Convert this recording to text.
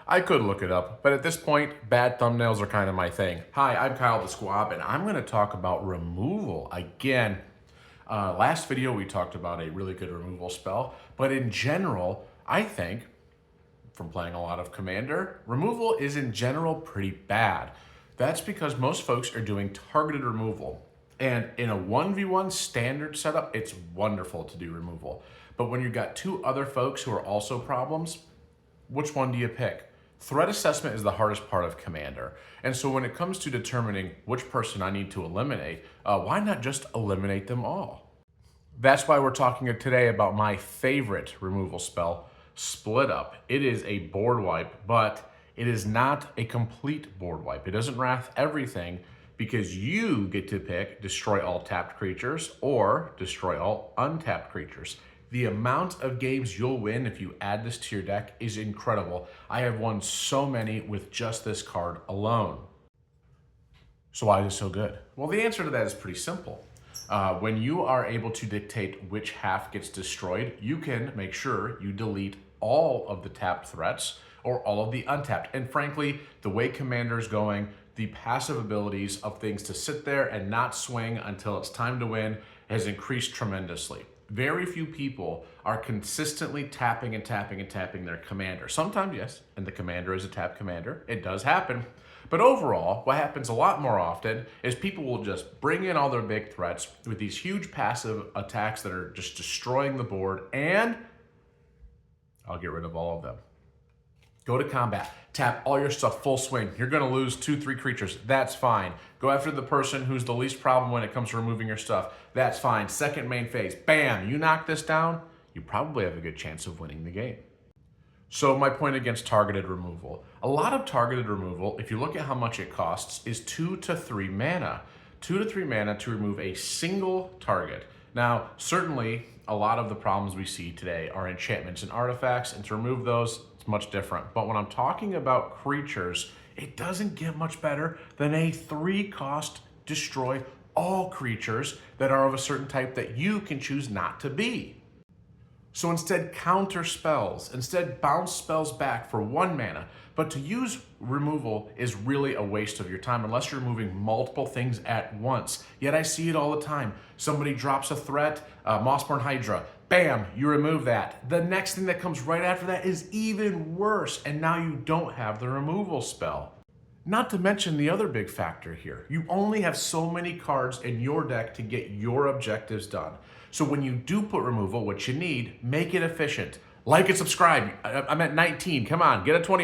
I could look it up, but at this point, bad thumbnails are kind of my thing. Hi, I'm Kyle the Squab, and I'm going to talk about removal again. Last video, we talked about a really good removal spell, but in general, I think, from playing a lot of Commander, removal is in general pretty bad. That's because most folks are doing targeted removal. And in a 1v1 standard setup, it's wonderful to do removal. But when you've got two other folks who are also problems, which one do you pick? Threat assessment is the hardest part of Commander. And so when it comes to determining which person I need to eliminate, why not just eliminate them all? That's why we're talking today about my favorite removal spell, Split Up. It is a board wipe, but it is not a complete board wipe. It doesn't wrath everything because you get to pick destroy all tapped creatures or destroy all untapped creatures. The amount of games you'll win if you add this to your deck is incredible. I have won so many with just this card alone. So why is it so good? Well, the answer to that is pretty simple. When you are able to dictate which half gets destroyed, you can make sure you delete all of the tapped threats or all of the untapped. And frankly, the way Commander's going, the passive abilities of things to sit there and not swing until it's time to win has increased tremendously. Very few people are consistently tapping and tapping and tapping their commander. Sometimes, yes, and the commander is a tapped commander. It does happen. But overall, what happens a lot more often is people will just bring in all their big threats with these huge passive attacks that are just destroying the board, and I'll get rid of all of them. Go to combat, tap all your stuff full swing. You're gonna lose 2-3 creatures, that's fine. Go after the person who's the least problem when it comes to removing your stuff, that's fine. Second main phase, bam, you knock this down, you probably have a good chance of winning the game. So my point against targeted removal. A lot of targeted removal, if you look at how much it costs, is 2 to 3 mana. 2 to 3 mana to remove a single target. Now, certainly, a lot of the problems we see today are enchantments and artifacts, and to remove those, it's much different. But when I'm talking about creatures, it doesn't get much better than a 3-cost destroy all creatures that are of a certain type that you can choose not to be. So instead, counter spells. Instead, bounce spells back for 1 mana. But to use removal is really a waste of your time unless you're removing multiple things at once. Yet I see it all the time. Somebody drops a threat, Mossborn Hydra. Bam, you remove that. The next thing that comes right after that is even worse, and now you don't have the removal spell. Not to mention the other big factor here. You only have so many cards in your deck to get your objectives done. So when you do put removal, what you need, make it efficient. Like and subscribe. I'm at 19. Come on, get a 20.